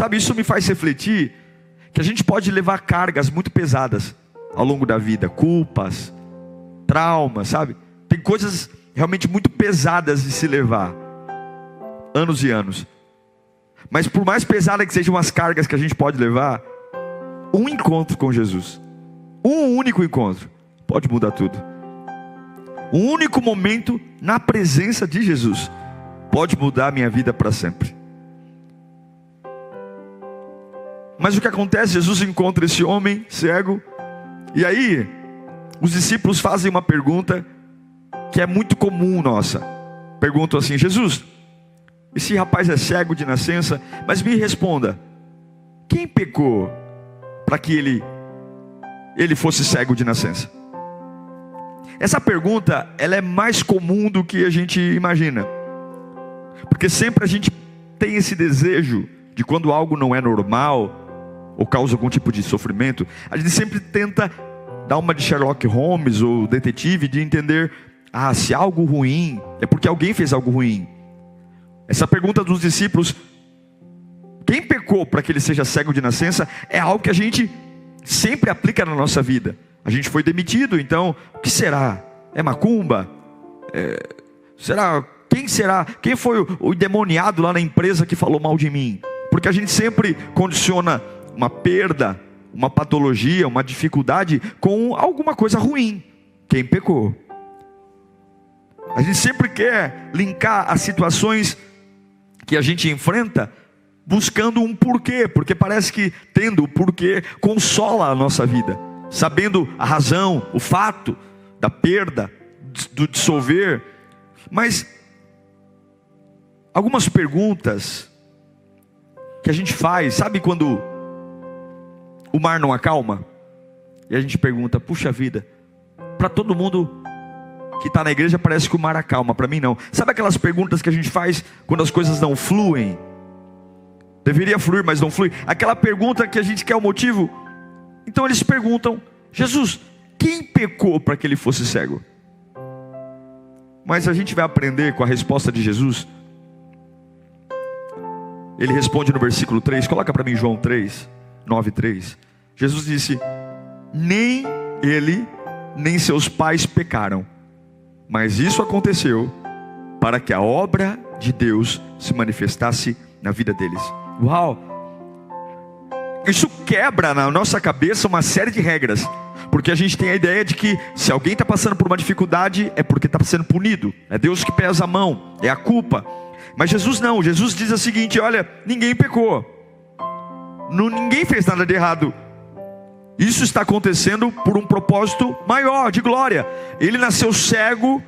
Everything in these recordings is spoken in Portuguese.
Sabe, isso me faz refletir que a gente pode levar cargas muito pesadas ao longo da vida, culpas, traumas, sabe? Tem coisas realmente muito pesadas de se levar, anos e anos. Mas por mais pesada que sejam as cargas que a gente pode levar, um encontro com Jesus, um único encontro, pode mudar tudo. Um único momento na presença de Jesus pode mudar a minha vida para sempre. Mas o que acontece? Jesus encontra esse homem cego, e aí os discípulos fazem uma pergunta que é muito comum nossa. Perguntam assim: Jesus, esse rapaz é cego de nascença, mas me responda, quem pecou para que ele fosse cego de nascença? Essa pergunta, ela é mais comum do que a gente imagina, porque sempre a gente tem esse desejo de, quando algo não é normal ou causa algum tipo de sofrimento, a gente sempre tenta dar uma de Sherlock Holmes ou detetive, de entender, se algo ruim é porque alguém fez algo ruim. Essa pergunta dos discípulos, quem pecou para que ele seja cego de nascença, é algo que a gente sempre aplica na nossa vida. A gente foi demitido, então o que será? É macumba? Será? Quem será? Quem foi o endemoniado lá na empresa que falou mal de mim? Porque a gente sempre condiciona uma perda, uma patologia, uma dificuldade com alguma coisa ruim. Quem pecou? A gente sempre quer linkar as situações que a gente enfrenta buscando um porquê, porque parece que tendo o porquê consola a nossa vida, sabendo a razão, o fato da perda, do dissolver. Mas algumas perguntas que a gente faz, sabe quando o mar não acalma? E a gente pergunta, puxa vida, para todo mundo que está na igreja parece que o mar acalma, para mim não. Sabe aquelas perguntas que a gente faz quando as coisas não fluem? Deveria fluir, mas não flui. Aquela pergunta que a gente quer o motivo. Então eles perguntam, Jesus, quem pecou para que ele fosse cego? Mas a gente vai aprender com a resposta de Jesus. Ele responde no versículo 3, coloca para mim João 3, 9, 3. Jesus disse, nem ele, nem seus pais pecaram, mas isso aconteceu para que a obra de Deus se manifestasse na vida deles. Uau! Isso quebra na nossa cabeça uma série de regras, porque a gente tem a ideia de que se alguém está passando por uma dificuldade é porque está sendo punido, é Deus que pesa a mão, é a culpa. Mas Jesus não, Jesus diz o seguinte, olha, ninguém pecou, ninguém fez nada de errado. Isso está acontecendo por um propósito maior, de glória. Ele nasceu cego,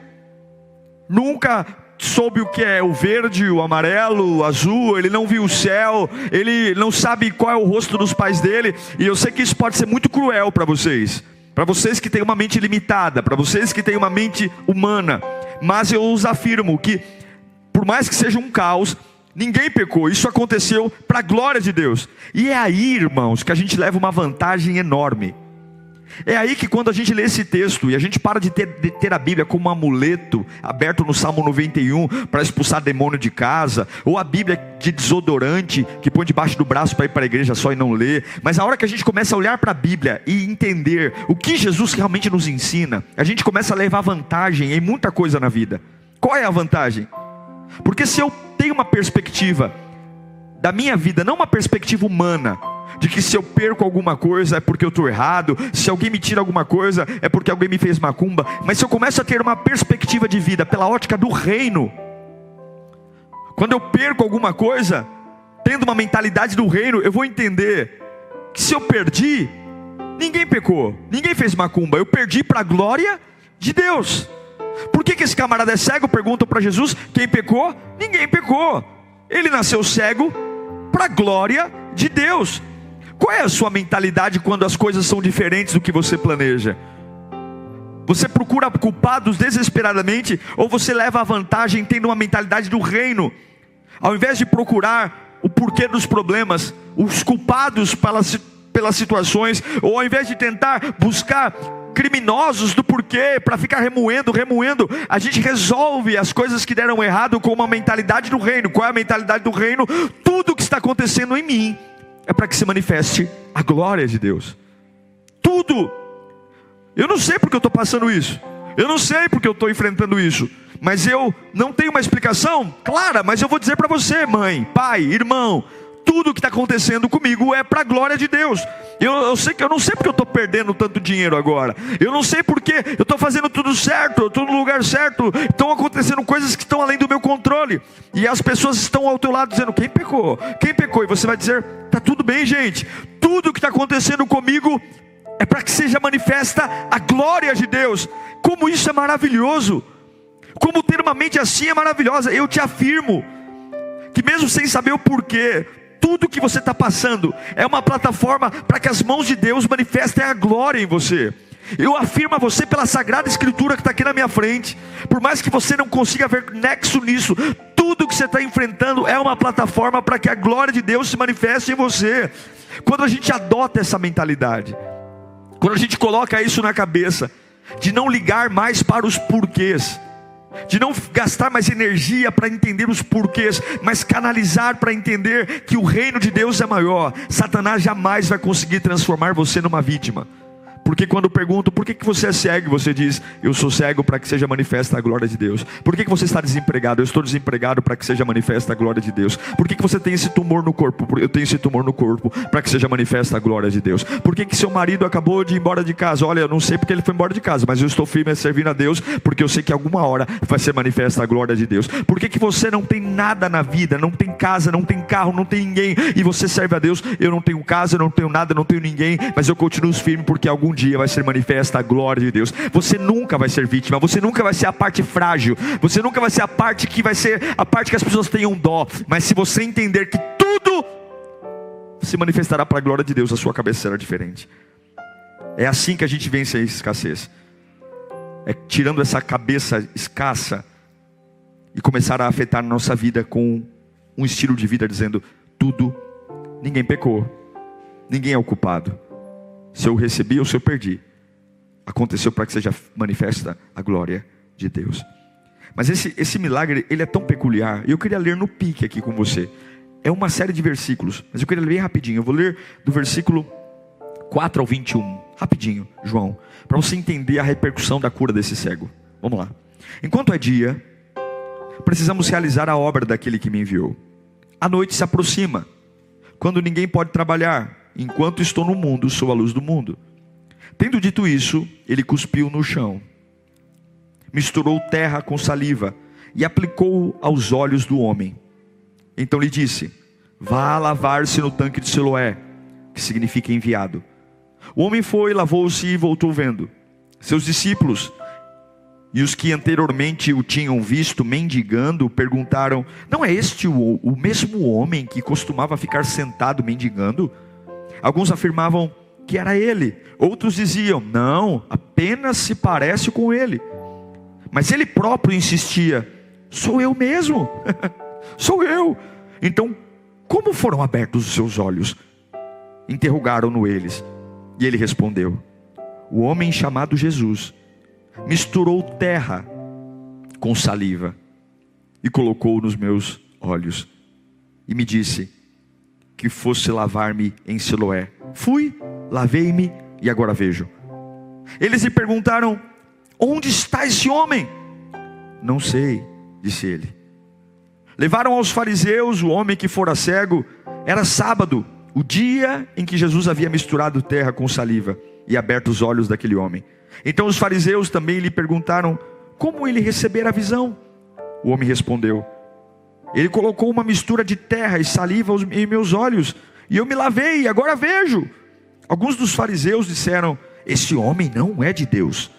nunca soube o que é o verde, o amarelo, o azul, ele não viu o céu, ele não sabe qual é o rosto dos pais dele. E eu sei que isso pode ser muito cruel para vocês que têm uma mente limitada, para vocês que têm uma mente humana. Mas eu os afirmo que, por mais que seja um caos, ninguém pecou, isso aconteceu para a glória de Deus. E é aí, irmãos, que a gente leva uma vantagem enorme. É aí que, quando a gente lê esse texto e a gente para de ter a Bíblia como um amuleto aberto no Salmo 91 para expulsar demônio de casa, ou a Bíblia de desodorante que põe debaixo do braço para ir para a igreja só e não ler, mas a hora que a gente começa a olhar para a Bíblia e entender o que Jesus realmente nos ensina, a gente começa a levar vantagem em muita coisa na vida. Qual é a vantagem? Porque se eu tenho uma perspectiva da minha vida, não uma perspectiva humana, de que se eu perco alguma coisa é porque eu estou errado, se alguém me tira alguma coisa é porque alguém me fez macumba, mas se eu começo a ter uma perspectiva de vida pela ótica do reino, quando eu perco alguma coisa, tendo uma mentalidade do reino, eu vou entender que se eu perdi, ninguém pecou, ninguém fez macumba, eu perdi para a glória de Deus. Por que esse camarada é cego? Perguntam para Jesus, quem pecou? Ninguém pecou, ele nasceu cego para a glória de Deus. Qual é a sua mentalidade quando as coisas são diferentes do que você planeja? Você procura culpados desesperadamente, ou você leva a vantagem tendo uma mentalidade do reino? Ao invés de procurar o porquê dos problemas, os culpados pelas situações, ou ao invés de tentar buscar criminosos do porquê, para ficar remoendo, a gente resolve as coisas que deram errado com uma mentalidade do reino. Qual é a mentalidade do reino? Tudo que está acontecendo em mim é para que se manifeste a glória de Deus. Tudo. Eu não sei porque eu estou passando isso. Eu não sei porque eu estou enfrentando isso. Mas eu não tenho uma explicação clara. Mas eu vou dizer para você, mãe, pai, irmão, tudo que está acontecendo comigo é para a glória de Deus. Eu sei que eu não sei porque eu estou perdendo tanto dinheiro agora. Eu não sei porque eu estou fazendo tudo certo, eu estou no lugar certo. Estão acontecendo coisas que estão além do meu controle. E as pessoas estão ao teu lado dizendo, quem pecou? Quem pecou? E você vai dizer, está tudo bem, gente. Tudo que está acontecendo comigo é para que seja manifesta a glória de Deus. Como isso é maravilhoso. Como ter uma mente assim é maravilhosa. Eu te afirmo que mesmo sem saber o porquê, tudo que você está passando é uma plataforma para que as mãos de Deus manifestem a glória em você. Eu afirmo a você pela Sagrada Escritura que está aqui na minha frente. Por mais que você não consiga ver nexo nisso, tudo que você está enfrentando é uma plataforma para que a glória de Deus se manifeste em você. Quando a gente adota essa mentalidade, quando a gente coloca isso na cabeça, de não ligar mais para os porquês, de não gastar mais energia para entender os porquês, mas canalizar para entender que o reino de Deus é maior, Satanás jamais vai conseguir transformar você numa vítima. Porque quando pergunto, por que você é cego? Você diz, eu sou cego para que seja manifesta a glória de Deus. Por que você está desempregado? Eu estou desempregado para que seja manifesta a glória de Deus. Por que você tem esse tumor no corpo? Eu tenho esse tumor no corpo para que seja manifesta a glória de Deus. Por que seu marido acabou de ir embora de casa? Olha, eu não sei porque ele foi embora de casa, mas eu estou firme a servir a Deus, porque eu sei que alguma hora vai ser manifesta a glória de Deus. Por que você não tem nada na vida? Não tem casa, não tem carro, não tem ninguém, e você serve a Deus? Eu não tenho casa, eu não tenho nada, não tenho ninguém, mas eu continuo firme porque algum dia vai ser manifesta a glória de Deus. Você nunca vai ser vítima, você nunca vai ser a parte frágil, você nunca vai ser a parte que vai ser a parte que as pessoas tenham dó. Mas se você entender que tudo se manifestará para a glória de Deus, a sua cabeça será diferente. É assim que a gente vence a escassez. É tirando essa cabeça escassa e começar a afetar a nossa vida com um estilo de vida dizendo, tudo, ninguém pecou, ninguém é o culpado. Se eu recebi ou se eu perdi, aconteceu para que seja manifesta a glória de Deus. Mas esse milagre, ele é tão peculiar. E eu queria ler no pique aqui com você. É uma série de versículos, mas eu queria ler bem rapidinho. Eu vou ler do versículo 4 ao 21, rapidinho, João, para você entender a repercussão da cura desse cego. Vamos lá. Enquanto é dia, precisamos realizar a obra daquele que me enviou. A noite se aproxima, quando ninguém pode trabalhar. Enquanto estou no mundo, sou a luz do mundo. Tendo dito isso, ele cuspiu no chão, misturou terra com saliva e aplicou aos olhos do homem. Então lhe disse, vá lavar-se no tanque de Siloé, que significa enviado. O homem foi, lavou-se e voltou vendo. Seus discípulos e os que anteriormente o tinham visto mendigando perguntaram, não é este o mesmo homem que costumava ficar sentado mendigando? Alguns afirmavam que era ele. Outros diziam, não, apenas se parece com ele. Mas ele próprio insistia, sou eu mesmo. Sou eu. Então, como foram abertos os seus olhos? Interrogaram-no eles. E ele respondeu, o homem chamado Jesus misturou terra com saliva e colocou nos meus olhos. E me disse que fosse lavar-me em Siloé. Fui, lavei-me e agora vejo. Eles lhe perguntaram, onde está esse homem? Não sei, disse ele. Levaram aos fariseus o homem que fora cego. Era sábado, o dia em que Jesus havia misturado terra com saliva e aberto os olhos daquele homem. Então os fariseus também lhe perguntaram, como ele recebera a visão? O homem respondeu, ele colocou uma mistura de terra e saliva em meus olhos, e eu me lavei, e agora vejo. Alguns dos fariseus disseram, esse homem não é de Deus,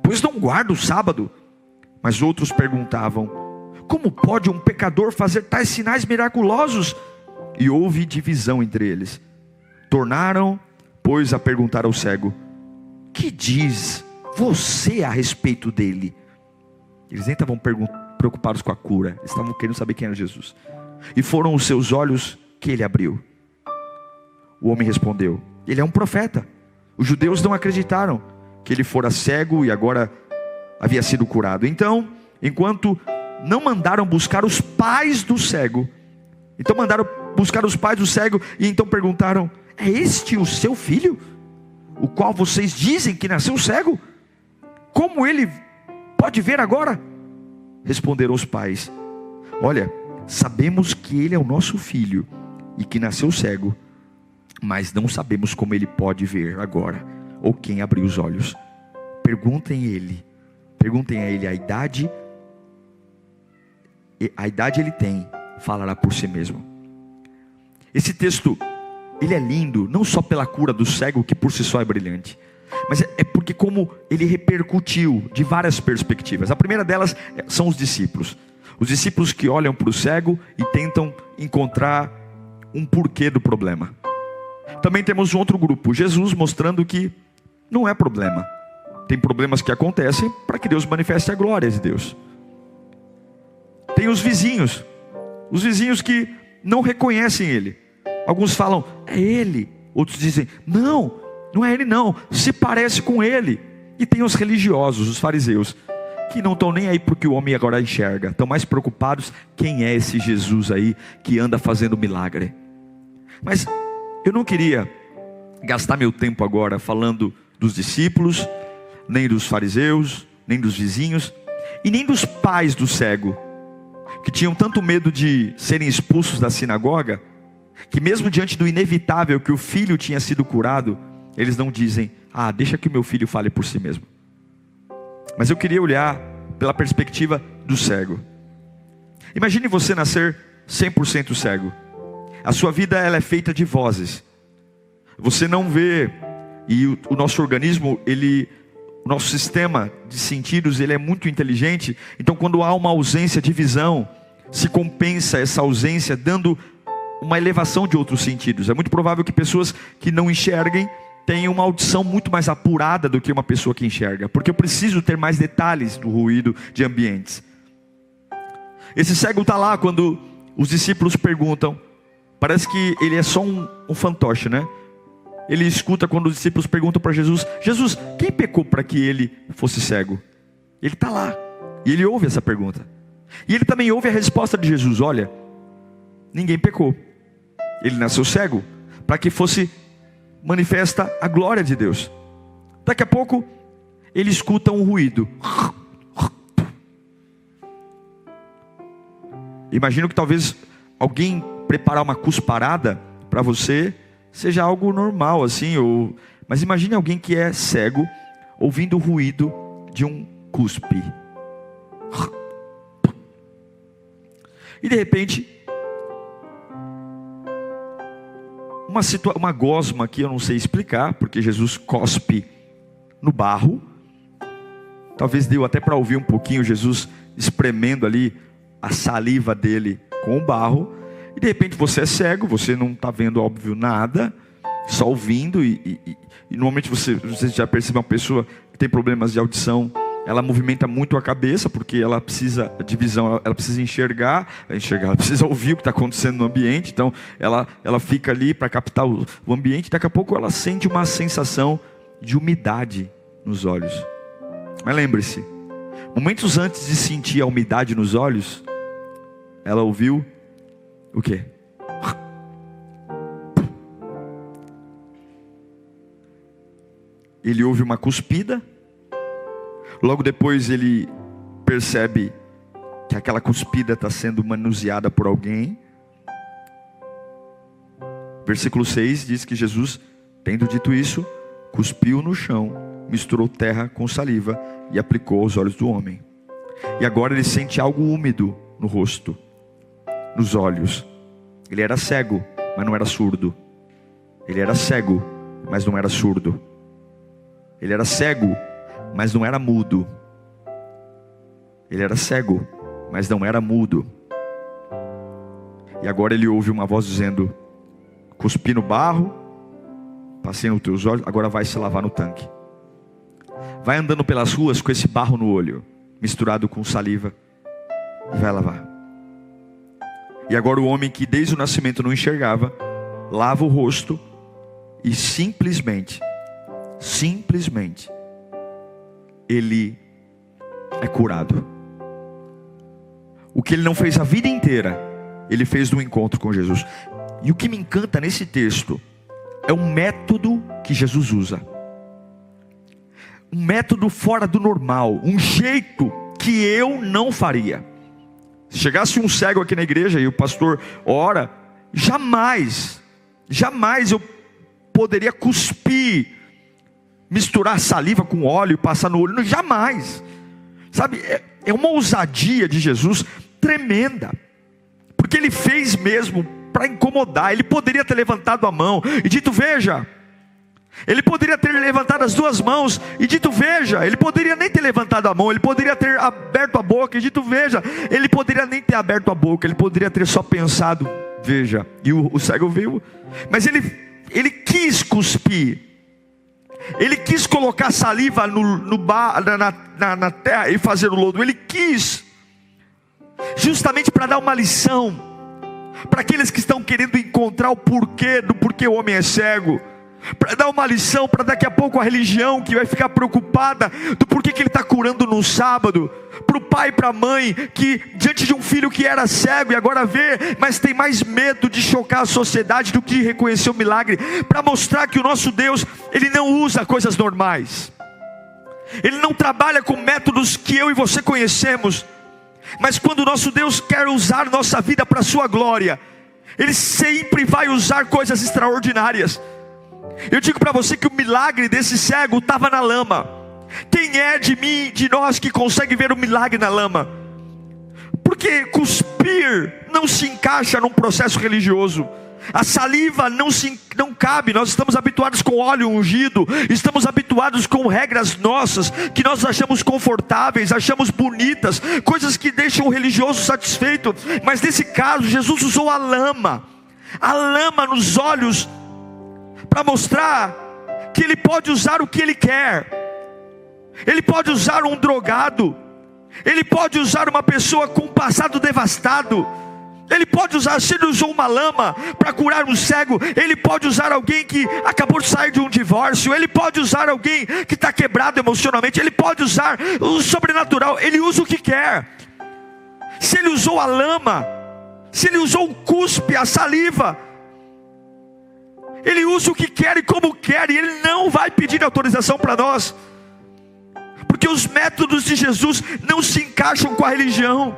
pois não guarda o sábado. Mas outros perguntavam, como pode um pecador fazer tais sinais miraculosos? E houve divisão entre eles. Tornaram, pois, a perguntar ao cego, que diz você a respeito dele? Eles nem estavam preocupados com a cura, eles estavam querendo saber quem era Jesus. E foram os seus olhos que ele abriu. O homem respondeu, ele é um profeta. Os judeus não acreditaram que ele fora cego e agora havia sido curado. Então, enquanto não mandaram buscar os pais do cego, então mandaram buscaram os pais do cego e então perguntaram: é este o seu filho, o qual vocês dizem que nasceu cego? Como ele pode ver agora? Responderam os pais: olha, sabemos que ele é o nosso filho e que nasceu cego, mas não sabemos como ele pode ver agora, ou quem abriu os olhos. Perguntem a ele a idade ele tem, falará por si mesmo. Esse texto, ele é lindo, não só pela cura do cego, que por si só é brilhante, mas é porque como ele repercutiu de várias perspectivas. A primeira delas são os discípulos que olham para o cego e tentam encontrar um porquê do problema. Também temos um outro grupo, Jesus mostrando que não é problema. Tem problemas que acontecem para que Deus manifeste a glória de Deus. Tem os vizinhos que não reconhecem ele. Alguns falam: é ele. Outros dizem: não é ele não, se parece com ele. E tem os religiosos, os fariseus, que não estão nem aí porque o homem agora enxerga. Estão mais preocupados: quem é esse Jesus aí que anda fazendo milagre? Mas eu não queria gastar meu tempo agora falando dos discípulos, nem dos fariseus, nem dos vizinhos, e nem dos pais do cego, que tinham tanto medo de serem expulsos da sinagoga, que mesmo diante do inevitável que o filho tinha sido curado, eles não dizem: deixa que o meu filho fale por si mesmo. Mas eu queria olhar pela perspectiva do cego. Imagine você nascer 100% cego. A sua vida ela é feita de vozes. Você não vê, e o nosso organismo, o nosso sistema de sentidos, ele é muito inteligente. Então quando há uma ausência de visão, se compensa essa ausência dando uma elevação de outros sentidos. É muito provável que pessoas que não enxerguem tenham uma audição muito mais apurada do que uma pessoa que enxerga, porque eu preciso ter mais detalhes do ruído de ambientes. Esse cego está lá quando os discípulos perguntam. Parece que ele é só um fantoche, né? Ele escuta quando os discípulos perguntam para Jesus: Jesus, quem pecou para que ele fosse cego? Ele está lá, e ele ouve essa pergunta. E ele também ouve a resposta de Jesus: olha, ninguém pecou. Ele nasceu cego para que fosse manifesta a glória de Deus. Daqui a pouco ele escuta um ruído. Imagino que talvez alguém preparar uma cusparada para você seja algo normal assim, mas imagine alguém que é cego ouvindo o ruído de um cuspe. E de repente uma gosma que eu não sei explicar, porque Jesus cospe no barro. Talvez deu até para ouvir um pouquinho Jesus espremendo ali a saliva dele com o barro. E de repente você é cego, você não está vendo óbvio nada, só ouvindo. E normalmente você já percebe uma pessoa que tem problemas de audição, ela movimenta muito a cabeça, porque ela precisa de visão, ela precisa enxergar, ela precisa ouvir o que está acontecendo no ambiente. Então ela fica ali para captar o ambiente. Daqui a pouco ela sente uma sensação de umidade nos olhos. Mas lembre-se, momentos antes de sentir a umidade nos olhos, ela ouviu o quê? Ele ouve uma cuspida. Logo depois ele percebe que aquela cuspida está sendo manuseada por alguém. Versículo 6 diz que Jesus, tendo dito isso, cuspiu no chão, misturou terra com saliva e aplicou aos olhos do homem. E agora ele sente algo úmido no rosto, nos olhos. Ele era cego, mas não era surdo. Ele era cego, mas não era surdo. Ele era cego, mas não era mudo. Ele era cego, mas não era mudo. E agora ele ouve uma voz dizendo: cuspi no barro, passei nos teus olhos, agora vai se lavar no tanque. Vai andando pelas ruas com esse barro no olho, misturado com saliva, e vai lavar. E agora o homem que desde o nascimento não enxergava, lava o rosto e simplesmente, ele é curado. O que ele não fez a vida inteira, ele fez no encontro com Jesus. E o que me encanta nesse texto é um método que Jesus usa. Um método fora do normal, um jeito que eu não faria. Se chegasse um cego aqui na igreja e o pastor ora, jamais eu poderia cuspir, misturar saliva com óleo e passar no olho, jamais. Sabe, é uma ousadia de Jesus tremenda, porque ele fez mesmo para incomodar. Ele poderia ter levantado a mão e dito veja. Ele poderia ter levantado as duas mãos e dito veja. Ele poderia nem ter levantado a mão, ele poderia ter aberto a boca e dito veja. Ele poderia nem ter aberto a boca, ele poderia ter só pensado veja. E o cego viu. Mas ele quis cuspir, ele quis colocar saliva na terra e fazer o lodo. Ele quis, justamente para dar uma lição para aqueles que estão querendo encontrar o porquê do porquê o homem é cego, para dar uma lição para daqui a pouco a religião que vai ficar preocupada do porquê que ele está curando no sábado, para o pai e para a mãe que diante de um filho que era cego e agora vê, mas tem mais medo de chocar a sociedade do que reconhecer o milagre, para mostrar que o nosso Deus, ele não usa coisas normais, ele não trabalha com métodos que eu e você conhecemos, mas quando o nosso Deus quer usar nossa vida para a sua glória, ele sempre vai usar coisas extraordinárias. Eu digo para você que o milagre desse cego estava na lama. Quem é de nós que consegue ver o milagre na lama? Porque cuspir não se encaixa num processo religioso. A saliva não cabe. Nós estamos habituados com óleo ungido, estamos habituados com regras nossas, que nós achamos confortáveis, achamos bonitas, coisas que deixam o religioso satisfeito. Mas nesse caso, Jesus usou a lama nos olhos, para mostrar que ele pode usar o que ele quer. Ele pode usar um drogado, ele pode usar uma pessoa com um passado devastado, ele pode usar, se ele usou uma lama para curar um cego, ele pode usar alguém que acabou de sair de um divórcio, ele pode usar alguém que está quebrado emocionalmente, ele pode usar o sobrenatural, ele usa o que quer. Se ele usou a lama, se ele usou o cuspe, a saliva, ele usa o que quer e como quer, e ele não vai pedir autorização para nós, porque os métodos de Jesus não se encaixam com a religião.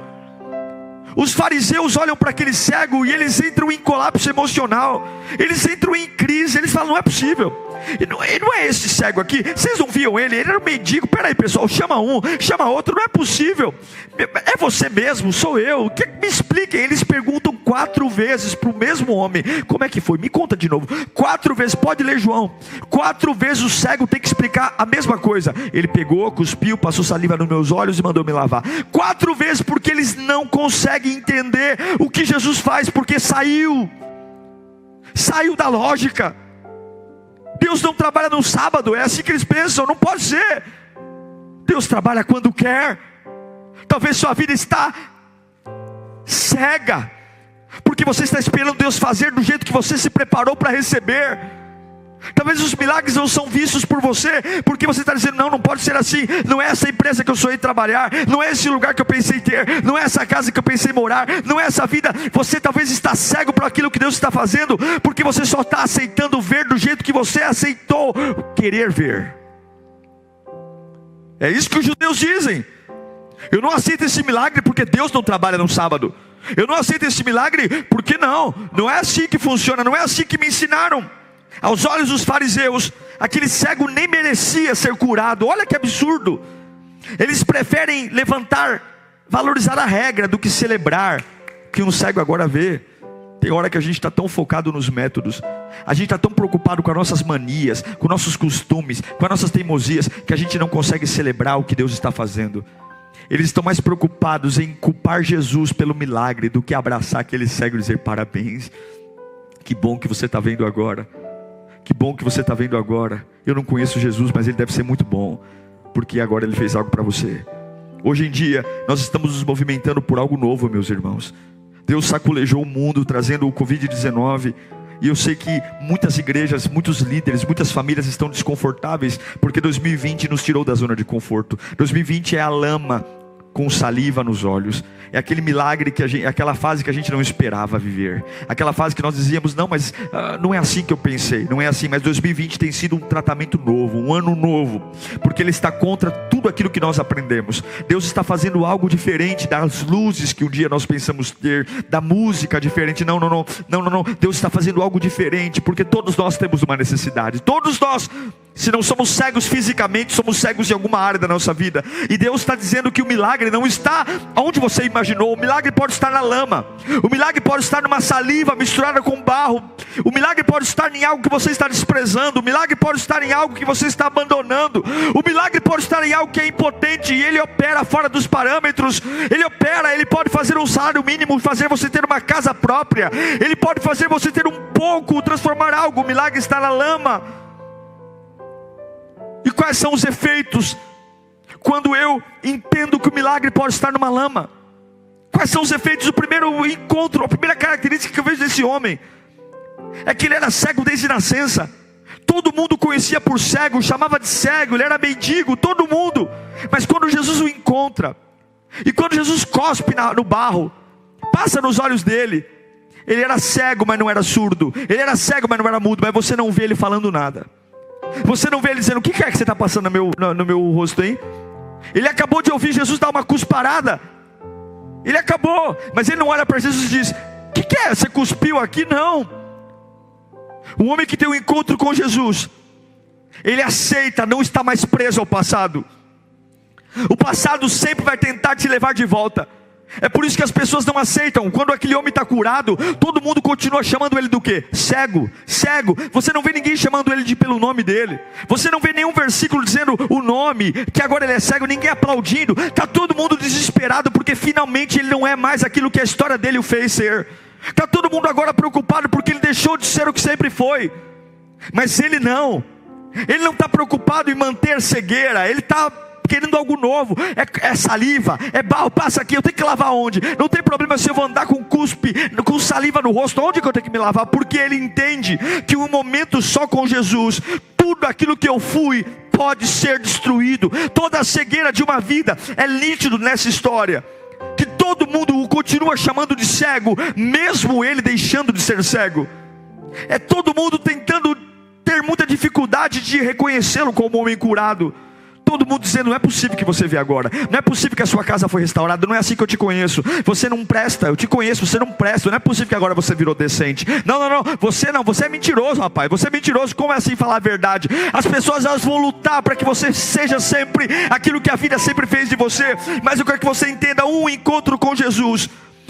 Os fariseus olham para aquele cego e eles entram em colapso emocional, eles entram em crise, eles falam, não é possível, e não é esse cego aqui, vocês não viam ele era um mendigo, peraí pessoal, chama um, chama outro, não é possível, é você mesmo, sou eu, me expliquem. Eles perguntam 4 vezes para o mesmo homem, como é que foi, me conta de novo, 4 vezes, pode ler João, 4 vezes o cego tem que explicar a mesma coisa. Ele pegou, cuspiu, passou saliva nos meus olhos e mandou me lavar. 4 vezes, porque eles não conseguem entender o que Jesus faz, porque saiu da lógica. Deus não trabalha no sábado, é assim que eles pensam, não pode ser. Deus trabalha quando quer. Talvez sua vida está cega, porque você está esperando Deus fazer do jeito que você se preparou para receber. Talvez os milagres não são vistos por você, porque você está dizendo, não pode ser assim, não é essa empresa que eu sonhei trabalhar, não é esse lugar que eu pensei ter, não é essa casa que eu pensei morar, não é essa vida. Você talvez está cego para aquilo que Deus está fazendo, porque você só está aceitando ver do jeito que você aceitou querer ver. É isso que os judeus dizem. Eu não aceito esse milagre porque Deus não trabalha no sábado. Eu não aceito esse milagre porque não é assim que funciona, não é assim que me ensinaram. Aos olhos dos fariseus, aquele cego nem merecia ser curado. Olha que absurdo. Eles preferem valorizar a regra do que celebrar que um cego agora vê. Tem hora que a gente está tão focado nos métodos, a gente está tão preocupado com as nossas manias, com nossos costumes, com as nossas teimosias, que a gente não consegue celebrar o que Deus está fazendo. Eles estão mais preocupados em culpar Jesus pelo milagre do que abraçar aquele cego e dizer parabéns. Que bom que você está vendo agora. Que bom que você está vendo agora. Eu não conheço Jesus, mas Ele deve ser muito bom, porque agora Ele fez algo para você. Hoje em dia, nós estamos nos movimentando por algo novo, meus irmãos. Deus saculejou o mundo, trazendo o Covid-19. E eu sei que muitas igrejas, muitos líderes, muitas famílias estão desconfortáveis, porque 2020 nos tirou da zona de conforto. 2020 é a lama com saliva nos olhos. É aquele milagre que aquela fase que a gente não esperava viver. Aquela fase que nós dizíamos, não, mas não é assim que eu pensei, não é assim. Mas 2020 tem sido um tratamento novo, um ano novo, porque Ele está contra tudo aquilo que nós aprendemos. Deus está fazendo algo diferente das luzes que um dia nós pensamos ter, da música diferente. Não. Deus está fazendo algo diferente, porque todos nós temos uma necessidade. Todos nós, se não somos cegos fisicamente, somos cegos em alguma área da nossa vida. E Deus está dizendo que o milagre não está onde você imaginou. O milagre pode estar na lama. O milagre pode estar numa saliva misturada com barro. O milagre pode estar em algo que você está desprezando. O milagre pode estar em algo que você está abandonando. O milagre pode estar em algo que é impotente e Ele opera fora dos parâmetros. Ele pode fazer um salário mínimo, fazer você ter uma casa própria. Ele pode fazer você ter um pouco, transformar algo. O milagre está na lama. E quais são os efeitos quando eu entendo que o milagre pode estar numa lama? Quais são os efeitos do primeiro encontro? A primeira característica que eu vejo desse homem é que ele era cego desde nascença. Todo mundo conhecia por cego, chamava de cego, ele era mendigo, todo mundo. Mas quando Jesus o encontra, e quando Jesus cospe no barro, passa nos olhos dele, ele era cego, mas não era surdo. Ele era cego, mas não era mudo. Mas você não vê ele falando nada. Você não vê ele dizendo, o que é que você está passando no meu rosto aí? Ele acabou de ouvir Jesus dar uma cusparada. Ele acabou, mas ele não olha para Jesus e diz, o que é? Você cuspiu aqui? Não. O homem que tem um encontro com Jesus, ele aceita, não está mais preso ao passado. O passado sempre vai tentar te levar de volta. É por isso que as pessoas não aceitam. Quando aquele homem está curado, todo mundo continua chamando ele do quê? Cego, cego. Você não vê ninguém chamando ele pelo nome dele. Você não vê nenhum versículo dizendo o nome, que agora ele é cego, ninguém aplaudindo. Está todo mundo desesperado, porque finalmente ele não é mais aquilo que a história dele o fez ser. Está todo mundo agora preocupado, porque ele deixou de ser o que sempre foi. Mas ele não está preocupado em manter cegueira. Ele está querendo algo novo. É saliva, é barro, passa aqui, eu tenho que lavar onde? Não tem problema se eu vou andar com cuspe, com saliva no rosto, onde que eu tenho que me lavar? Porque ele entende que um momento só com Jesus, tudo aquilo que eu fui pode ser destruído. Toda a cegueira de uma vida é nítido nessa história, que todo mundo o continua chamando de cego, mesmo ele deixando de ser cego. É todo mundo tentando ter muita dificuldade de reconhecê-lo como homem curado. Todo mundo dizendo, não é possível que você vê agora. Não é possível que a sua casa foi restaurada. Não é assim que eu te conheço. Você não presta, eu te conheço, você não presta. Não é possível que agora você virou decente. Não, você é mentiroso, rapaz. Você é mentiroso, como é assim falar a verdade? As pessoas, elas vão lutar para que você seja sempre aquilo que a vida sempre fez de você. Mas eu quero que você entenda, um encontro com Jesus,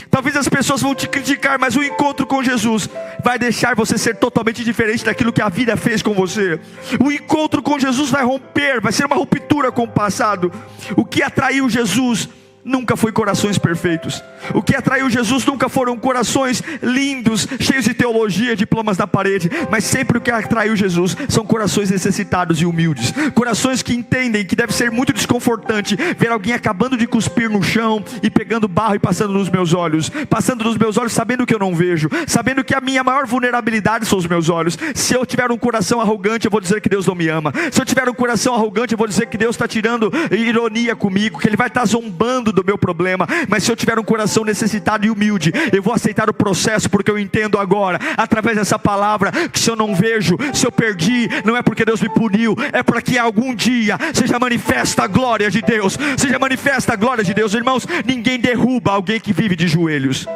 talvez as pessoas vão te criticar, mas o encontro com Jesus vai deixar você ser totalmente diferente daquilo que a vida fez com você. O encontro com Jesus vai romper, vai ser uma ruptura com o passado. O que atraiu Jesus nunca foi corações perfeitos. O que atraiu Jesus nunca foram corações lindos, cheios de teologia, diplomas na parede. Mas sempre o que atraiu Jesus são corações necessitados e humildes. Corações que entendem que deve ser muito desconfortante ver alguém acabando de cuspir no chão e pegando barro e passando nos meus olhos. Passando nos meus olhos, sabendo que eu não vejo, sabendo que a minha maior vulnerabilidade são os meus olhos. Se eu tiver um coração arrogante, eu vou dizer que Deus não me ama. Se eu tiver um coração arrogante, eu vou dizer que Deus está tirando ironia comigo, que Ele vai estar zombando do meu problema. Mas se eu tiver um coração necessitado e humilde, eu vou aceitar o processo, porque eu entendo agora, através dessa palavra, que se eu não vejo, se eu perdi, não é porque Deus me puniu, é para que algum dia seja manifesta a glória de Deus. Seja manifesta a glória de Deus. Irmãos, ninguém derruba alguém que vive de joelhos.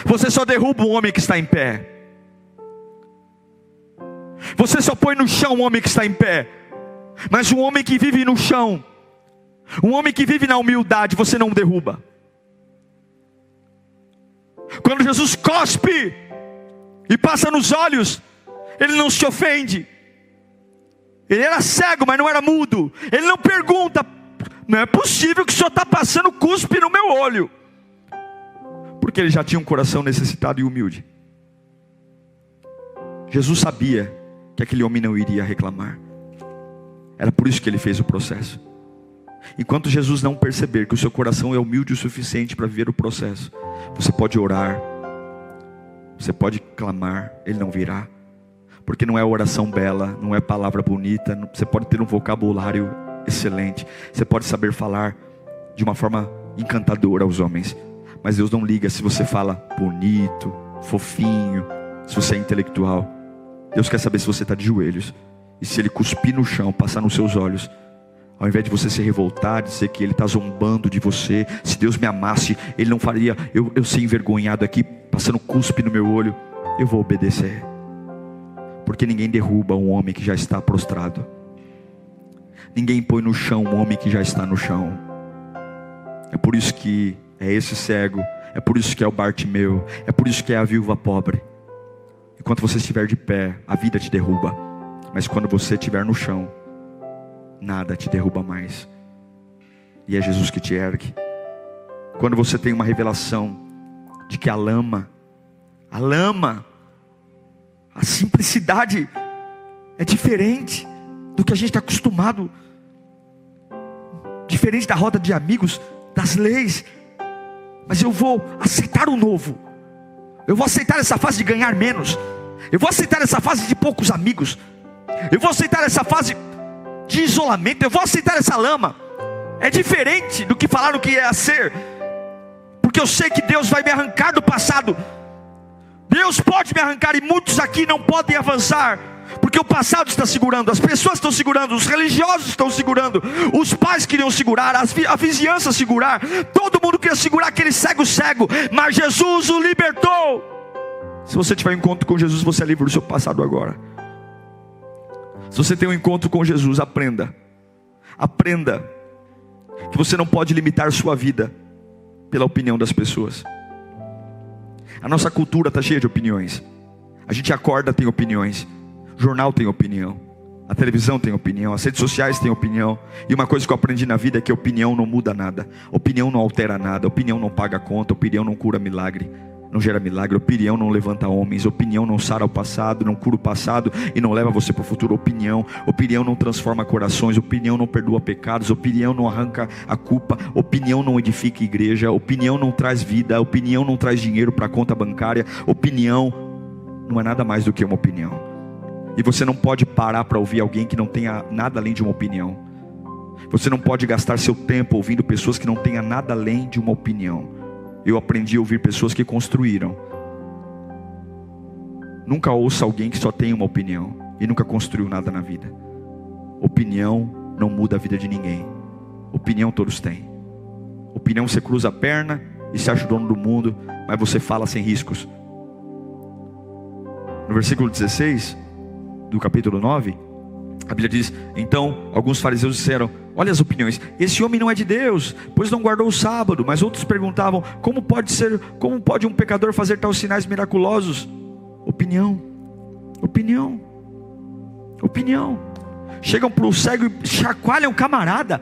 Você só derruba um homem que está em pé. Você só põe no chão um homem que está em pé. Mas um homem que vive no chão, um homem que vive na humildade, você não derruba. Quando Jesus cospe e passa nos olhos, Ele não se ofende. Ele era cego, mas não era mudo. Ele não pergunta, não é possível que o senhor está passando cuspe no meu olho. Porque ele já tinha um coração necessitado e humilde. Jesus sabia que aquele homem não iria reclamar. Era por isso que ele fez o processo. Enquanto Jesus não perceber que o seu coração é humilde o suficiente para viver o processo, você pode orar, você pode clamar, Ele não virá. Porque não é oração bela, não é palavra bonita, você pode ter um vocabulário excelente. Você pode saber falar de uma forma encantadora aos homens, mas Deus não liga se você fala bonito, fofinho, se você é intelectual. Deus quer saber se você está de joelhos. E se Ele cuspir no chão, passar nos seus olhos, ao invés de você se revoltar, dizer que Ele está zombando de você, se Deus me amasse, Ele não faria eu ser envergonhado aqui, passando cuspe no meu olho. Eu vou obedecer, porque ninguém derruba um homem que já está prostrado. Ninguém põe no chão um homem que já está no chão. É por isso que é esse cego, é por isso que é o Bartimeu, é por isso que é a viúva pobre. Enquanto você estiver de pé, a vida te derruba, mas quando você estiver no chão, nada te derruba mais. E é Jesus que te ergue. Quando você tem uma revelação de que a lama, a simplicidade é diferente do que a gente está acostumado, diferente da roda de amigos, das leis. Mas eu vou aceitar o novo. Eu vou aceitar essa fase de ganhar menos. Eu vou aceitar essa fase de poucos amigos. Eu vou aceitar essa fase de isolamento. Eu vou aceitar essa lama. É diferente do que falaram que ia ser, porque eu sei que Deus vai me arrancar do passado. Deus pode me arrancar, e muitos aqui não podem avançar, porque o passado está segurando, as pessoas estão segurando, os religiosos estão segurando, os pais queriam segurar, a vizinhança segurar, todo mundo queria segurar aquele cego, mas Jesus o libertou. Se você tiver um encontro com Jesus, você é livre do seu passado agora. Se você tem um encontro com Jesus, aprenda que você não pode limitar sua vida pela opinião das pessoas. A nossa cultura está cheia de opiniões. A gente acorda, tem opiniões. O jornal tem opinião. A televisão tem opinião. As redes sociais têm opinião. E uma coisa que eu aprendi na vida é que opinião não muda nada. Opinião não altera nada. Opinião não paga conta. Opinião não cura milagre. Não gera milagre. Opinião não levanta homens. Opinião não sara o passado, não cura o passado e não leva você para o futuro. Opinião não transforma corações. Opinião não perdoa pecados. Opinião não arranca a culpa. Opinião não edifica igreja. Opinião não traz vida. Opinião não traz dinheiro para a conta bancária. Opinião não é nada mais do que uma opinião. E você não pode parar para ouvir alguém que não tenha nada além de uma opinião. Você não pode gastar seu tempo ouvindo pessoas que não tenham nada além de uma opinião. Eu aprendi a ouvir pessoas que construíram. Nunca ouça alguém que só tem uma opinião e nunca construiu nada na vida. Opinião não muda a vida de ninguém. Opinião todos têm. Opinião você cruza a perna e se acha o dono do mundo, mas você fala sem riscos. No versículo 16 do capítulo 9, a Bíblia diz: então alguns fariseus disseram: olha as opiniões, esse homem não é de Deus, pois não guardou o sábado. Mas outros perguntavam: como pode um pecador fazer tais sinais miraculosos? Opinião. Chegam para o cego e chacoalham o camarada.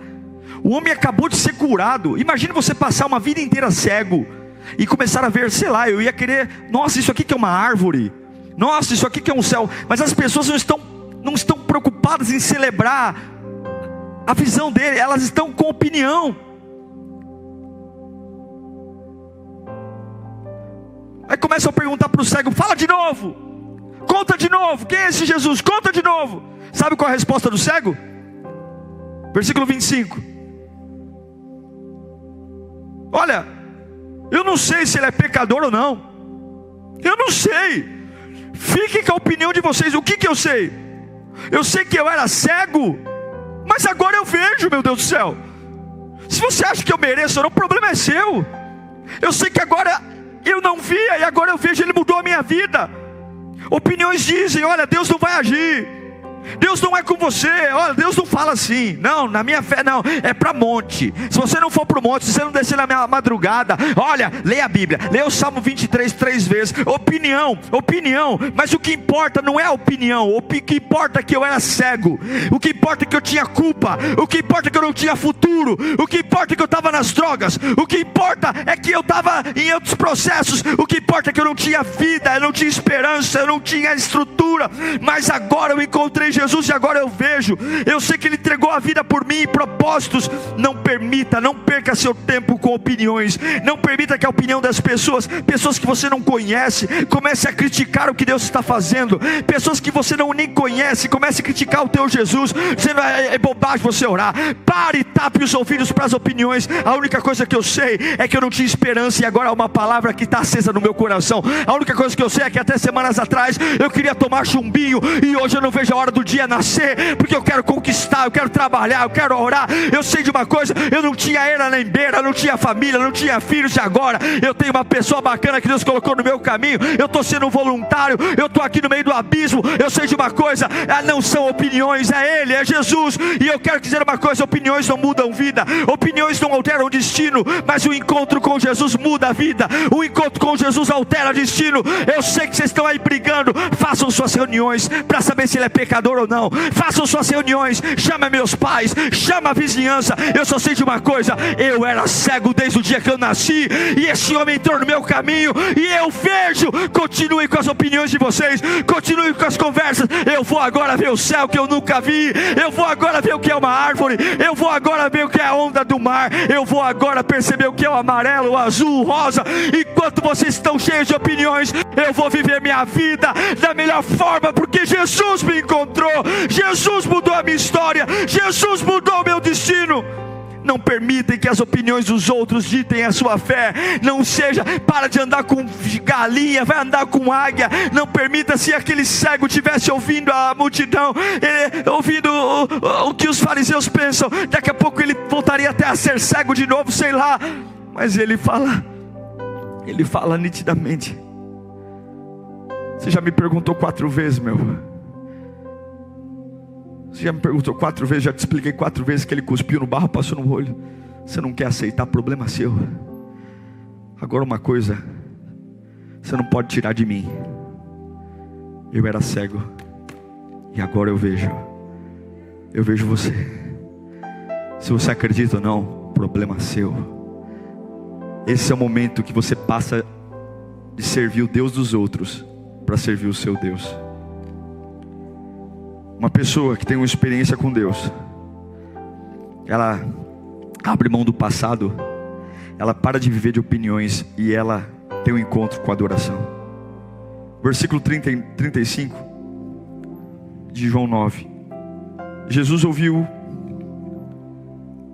O homem acabou de ser curado. Imagine você passar uma vida inteira cego e começar a ver, sei lá, eu ia querer, nossa, isso aqui que é uma árvore, nossa, isso aqui que é um céu. Mas as pessoas não estão preocupadas em celebrar a visão dele, elas estão com opinião. Aí começam a perguntar para o cego: fala de novo, conta de novo, quem é esse Jesus? Conta de novo. Sabe qual é a resposta do cego? Versículo 25: olha, eu não sei se ele é pecador ou não, eu não sei, fiquem com a opinião de vocês. O que eu sei? Eu sei que eu era cego, mas agora eu vejo, meu Deus do céu. Se você acha que eu mereço ou não, o problema é seu. Eu sei que agora eu não via e agora eu vejo, ele mudou a minha vida. Opiniões dizem: olha, Deus não vai agir, Deus não é com você, olha, Deus não fala assim. Não, na minha fé não, é para monte. Se você não for para o monte, se você não descer na minha madrugada, olha, leia a Bíblia, leia o Salmo 23 3 vezes. Opinião, mas o que importa não é a opinião. O que importa é que eu era cego. O que importa é que eu tinha culpa. O que importa é que eu não tinha futuro. O que importa é que eu estava nas drogas. O que importa é que eu estava em outros processos. O que importa é que eu não tinha vida, eu não tinha esperança, eu não tinha estrutura. Mas agora eu encontrei em Jesus e agora eu vejo. Eu sei que Ele entregou a vida por mim, propósitos. Não perca seu tempo com opiniões. Não permita que a opinião das pessoas que você não conhece, comece a criticar o que Deus está fazendo. Pessoas que você nem conhece, comece a criticar o teu Jesus, dizendo: é bobagem você orar. Pare e tape os ouvidos para as opiniões. A única coisa que eu sei é que eu não tinha esperança, e agora há uma palavra que está acesa no meu coração. A única coisa que eu sei é que até semanas atrás eu queria tomar chumbinho, e hoje eu não vejo a hora do dia nascer, porque eu quero conquistar, eu quero trabalhar, eu quero orar. Eu sei de uma coisa: eu não tinha era nem beira, não tinha família, não tinha filhos, e agora eu tenho uma pessoa bacana que Deus colocou no meu caminho. Eu estou sendo voluntário, eu estou aqui no meio do abismo. Eu sei de uma coisa: não são opiniões, é Ele, é Jesus. E eu quero dizer uma coisa: opiniões não mudam vida, opiniões não alteram destino, mas o encontro com Jesus muda a vida. O encontro com Jesus altera destino. Eu sei que vocês estão aí brigando. Façam suas reuniões para saber se ele é pecador ou não. Façam suas reuniões, chama meus pais, chama a vizinhança. Eu só sei de uma coisa: eu era cego desde o dia que eu nasci, e esse homem entrou no meu caminho, e eu vejo. Continuem com as opiniões de vocês, continuem com as conversas. Eu vou agora ver o céu que eu nunca vi. Eu vou agora ver o que é uma árvore. Eu vou agora ver o que é a onda do mar. Eu vou agora perceber o que é o amarelo, o azul, o rosa. Enquanto vocês estão cheios de opiniões, eu vou viver minha vida da melhor forma, porque Jesus me encontrou. Jesus mudou a minha história. Jesus mudou o meu destino. Não permitem que as opiniões dos outros ditem a sua fé. Não seja, para de andar com galinha, vai andar com águia. Não permita. Se aquele cego tivesse ouvindo a multidão, ouvindo o que os fariseus pensam, daqui a pouco ele voltaria até a ser cego de novo, sei lá. Mas ele fala nitidamente. Você já me perguntou 4 vezes, meu. Você já me perguntou 4 vezes, já te expliquei 4 vezes que ele cuspiu no barro, passou no olho. Você não quer aceitar, problema seu. Agora uma coisa você não pode tirar de mim: eu era cego e agora eu vejo você. Se você acredita ou não, problema seu. Esse é o momento que você passa de servir o Deus dos outros para servir o seu Deus. Uma pessoa que tem uma experiência com Deus, ela abre mão do passado, ela para de viver de opiniões e ela tem um encontro com a adoração. Versículo 30 e 35 de João 9. Jesus ouviu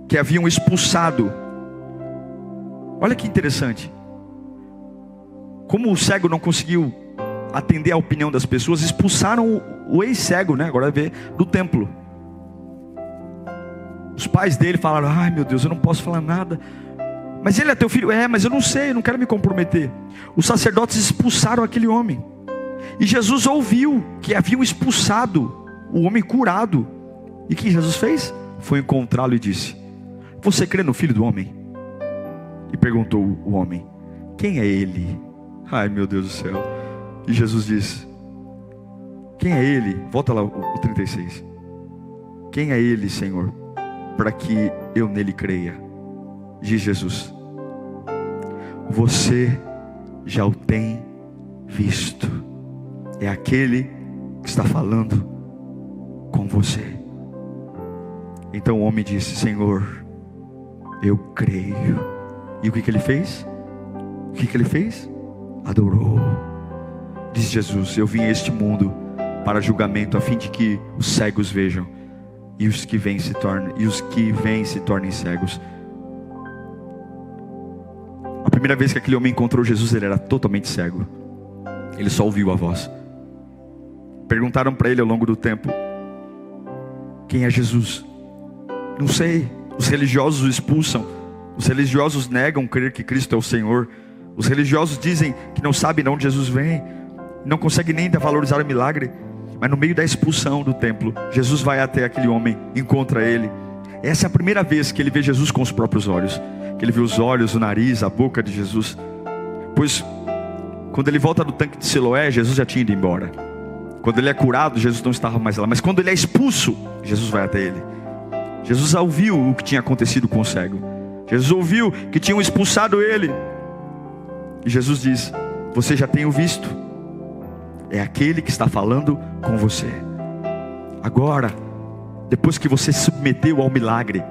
que haviam expulsado. Olha que interessante. Como o cego não conseguiu atender a opinião das pessoas, expulsaram o ex-cego, né? Agora vê, do templo. Os pais dele falaram: ai meu Deus, eu não posso falar nada. Mas ele é teu filho? É, mas eu não sei, eu não quero me comprometer. Os sacerdotes expulsaram aquele homem. E Jesus ouviu que haviam expulsado o homem curado. E o que Jesus fez? Foi encontrá-lo e disse: você crê no Filho do Homem? E perguntou o homem: quem é ele? Ai meu Deus do céu. E Jesus disse: quem é ele? Volta lá o 36. Quem é ele, Senhor, para que eu nele creia? Diz Jesus: você já o tem visto. É aquele que está falando com você. Então o homem disse: Senhor, eu creio. E o que ele fez? O que ele fez? Adorou. Diz Jesus: eu vim a este mundo para julgamento, a fim de que os cegos vejam e os que vêm se tornem cegos. A primeira vez que aquele homem encontrou Jesus, ele era totalmente cego. Ele só ouviu a voz. Perguntaram para ele ao longo do tempo: quem é Jesus? Não sei. Os religiosos o expulsam. Os religiosos negam crer que Cristo é o Senhor. Os religiosos dizem que não sabem de onde Jesus vem, não conseguem nem valorizar o milagre. Mas no meio da expulsão do templo, Jesus vai até aquele homem, encontra ele. Essa é a primeira vez que ele vê Jesus com os próprios olhos, que ele vê os olhos, o nariz, a boca de Jesus. Pois quando ele volta do tanque de Siloé, Jesus já tinha ido embora. Quando ele é curado, Jesus não estava mais lá. Mas quando ele é expulso, Jesus vai até ele. Jesus ouviu o que tinha acontecido com o cego. Jesus ouviu que tinham expulsado ele. E Jesus diz: você já tem o visto. É aquele que está falando com você. Agora, depois que você se submeteu ao milagre,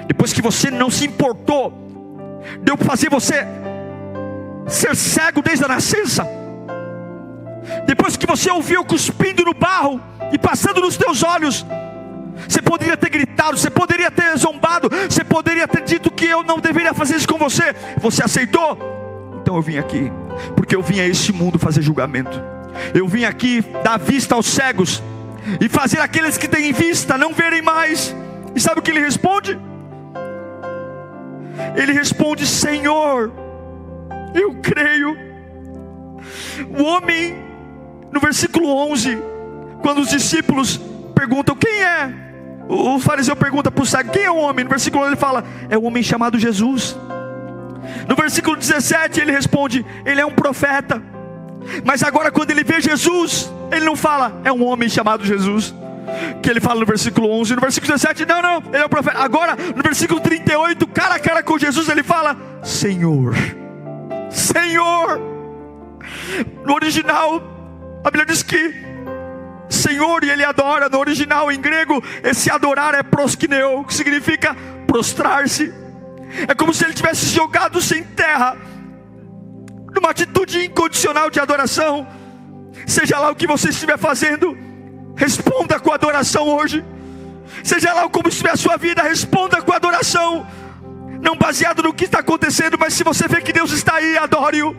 depois que você não se importou, deu para fazer você ser cego desde a nascença, depois que você ouviu cuspindo no barro e passando nos teus olhos, você poderia ter gritado, você poderia ter zombado, você poderia ter dito que eu não deveria fazer isso com você. Você aceitou? Então eu vim aqui, porque eu vim a este mundo fazer julgamento. Eu vim aqui dar vista aos cegos e fazer aqueles que têm vista não verem mais. E sabe o que ele responde? Ele responde: Senhor, eu creio. O homem, no versículo 11, quando os discípulos perguntam quem é, o fariseu pergunta para o cego: quem é o homem? No versículo 11 ele fala: é um homem chamado Jesus. No versículo 17 ele responde: ele é um profeta. Mas agora quando ele vê Jesus, ele não fala é um homem chamado Jesus, que ele fala no versículo 11. No versículo 17, não, ele é um profeta. Agora no versículo 38, cara a cara com Jesus, ele fala: Senhor, Senhor. No original a Bíblia diz que Senhor, e ele adora. No original em grego, esse adorar é proskineo, que significa prostrar-se. É como se ele tivesse jogado sem terra, numa atitude incondicional de adoração. Seja lá o que você estiver fazendo, responda com adoração hoje. Seja lá como estiver a sua vida, responda com adoração. Não baseado no que está acontecendo, mas se você vê que Deus está aí, adore-o.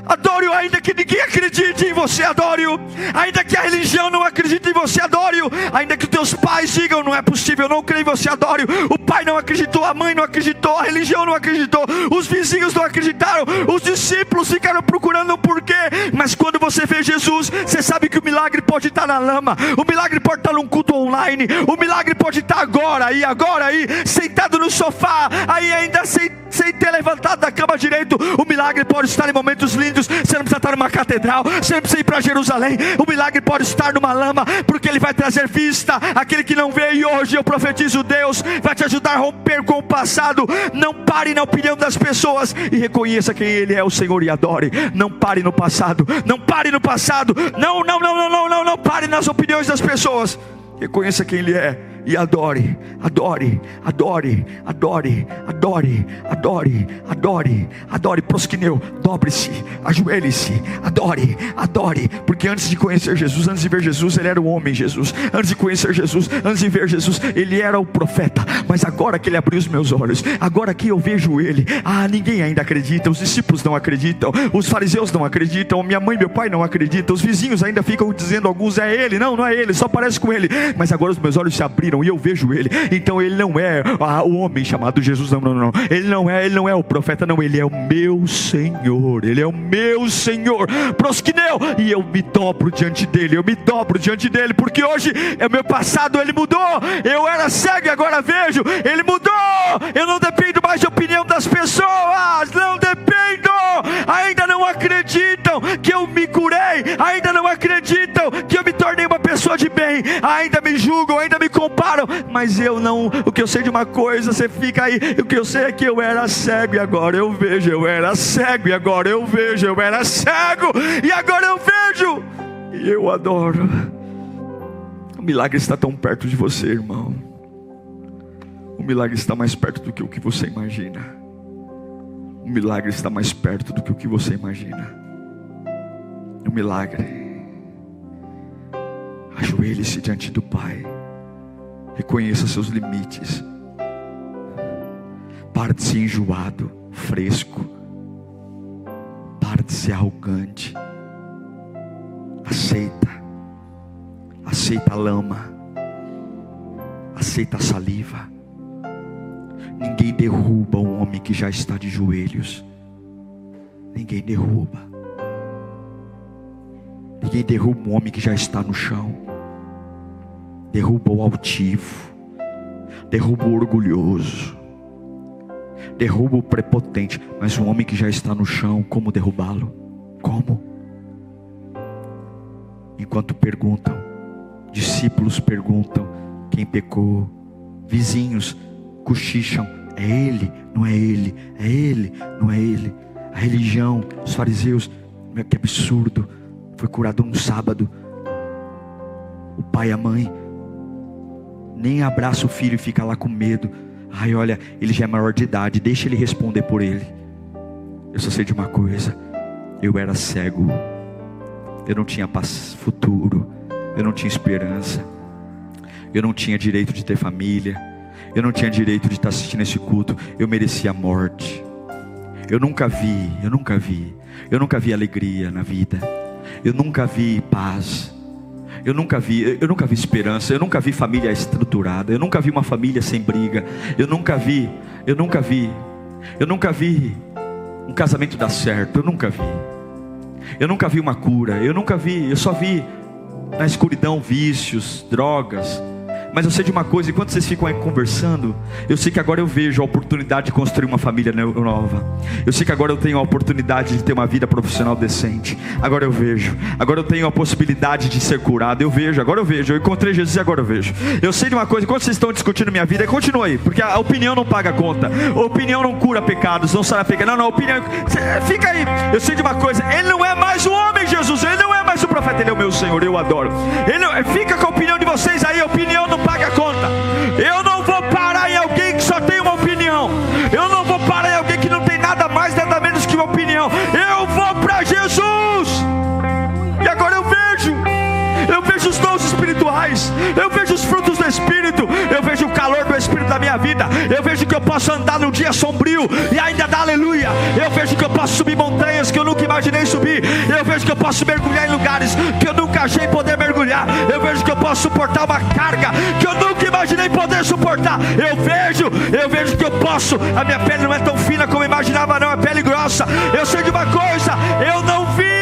Adore-o, ainda que ninguém acredite em você, adore-o. Ainda que a religião não acredite em você, adore-o. Ainda que os teus pais digam: não é possível, eu não creio em você, adore-o. O pai não acreditou, a mãe não acreditou, a religião não acreditou, os vizinhos não acreditaram, os discípulos ficaram procurando um porquê. Mas quando você vê Jesus, você sabe que o milagre pode estar na lama, o milagre pode estar num culto online, o milagre pode estar agora aí, sentado no sofá, aí ainda sem ter levantado da cama direito. O milagre pode estar em momentos lindos. Você não precisa estar numa catedral, você não precisa ir para Jerusalém. O milagre pode estar numa lama, porque ele vai trazer vista àquele que não vê. E hoje eu profetizo: Deus vai te ajudar a romper com o passado. Não pare na opinião das pessoas e reconheça quem ele é, o Senhor, e adore. Não pare no passado, não pare no passado, não pare nas opiniões das pessoas. Reconheça quem ele é e adore, adore, adore, adore, adore, adore, adore, adore, prosquineu, dobre-se, ajoelhe-se, adore, adore, porque antes de conhecer Jesus, antes de ver Jesus, ele era o homem Jesus. Antes de conhecer Jesus, antes de ver Jesus, ele era o profeta. Mas agora que ele abriu os meus olhos, agora que eu vejo ele, ninguém ainda acredita, os discípulos não acreditam, os fariseus não acreditam, minha mãe e meu pai não acreditam, os vizinhos ainda ficam dizendo, alguns: é ele, não é ele, só parece com ele. Mas agora os meus olhos se abriram e eu vejo ele. Então ele não é o homem chamado Jesus, não. Ele não é o profeta, não. Ele é o meu Senhor. Ele é o meu Senhor. Prosquineu. E eu me dobro diante dele, porque hoje é o meu passado, ele mudou. Eu era cego e agora vejo. Ele mudou. Eu não dependo mais da opinião das pessoas. Não dependo. Ainda não acreditam que eu me curei. Ainda não acreditam que eu me tornei uma pessoa de bem. Ainda me julgam, ainda me comparam. Mas eu não. O que eu sei de uma coisa, você fica aí. O que eu sei é que eu era cego e agora eu vejo. Eu era cego e agora eu vejo. Eu era cego e agora eu vejo. E eu adoro. O milagre está tão perto de você, irmão. O milagre está mais perto do que o que você imagina. O milagre está mais perto do que o que você imagina. O milagre. Ajoelhe-se diante do Pai. Reconheça seus limites. Pare de ser enjoado, fresco. Pare de ser arrogante. Aceita a lama. Aceita a saliva. Ninguém derruba um homem que já está de joelhos. Ninguém derruba. Ninguém derruba um homem que já está no chão. Derruba o altivo. Derruba o orgulhoso. Derruba o prepotente. Mas um homem que já está no chão, como derrubá-lo? Como? Enquanto perguntam, discípulos perguntam quem pecou, vizinhos cochicham: é ele, não é ele, é ele, não é ele. A religião, os fariseus: que absurdo, foi curado num sábado. O pai e a mãe: nem abraça o filho e fica lá com medo. Ai, olha, ele já é maior de idade, deixa ele responder por ele. Eu só sei de uma coisa: eu era cego, eu não tinha futuro, eu não tinha esperança, eu não tinha direito de ter família, eu não tinha direito de estar assistindo esse culto, eu merecia a morte. Eu nunca vi alegria na vida, eu nunca vi paz, eu nunca vi esperança, eu nunca vi família estruturada, eu nunca vi uma família sem briga, eu nunca vi um casamento dar certo, eu nunca vi uma cura, eu só vi na escuridão vícios, drogas. Mas eu sei de uma coisa, enquanto vocês ficam aí conversando, eu sei que agora eu vejo a oportunidade de construir uma família nova. Eu sei que agora eu tenho a oportunidade de ter uma vida profissional decente. Agora eu vejo, agora eu tenho a possibilidade de ser curado. Agora eu vejo, eu encontrei Jesus e agora eu vejo. Eu sei de uma coisa, enquanto vocês estão discutindo minha vida, continua aí, porque a opinião não paga conta, a opinião não cura pecados, não sara pecado. Não, a opinião, fica aí. Eu sei de uma coisa, ele não é mais o homem Jesus, ele não é mais o profeta, ele é o meu Senhor, eu adoro. Fica com a opinião de vocês aí, a opinião não paga a conta. Eu não vou parar em alguém que só tem uma opinião. Eu não vou parar em alguém que não tem nada mais, nada menos que uma opinião. Eu vou para Jesus. E agora eu vejo os dons espirituais, eu vejo os frutos do Espírito, eu vejo o calor do Espírito na minha vida, eu vejo que eu posso andar num dia sombrio e ainda dar aleluia, eu vejo que eu posso subir montanhas que eu nunca imaginei subir, eu vejo que eu posso mergulhar em lugares que eu nunca achei poder mergulhar, eu vejo que eu posso suportar uma carga que eu nunca imaginei poder suportar, eu vejo que eu posso, a minha pele não é tão fina como eu imaginava não, é pele grossa. Eu sei de uma coisa, eu não vi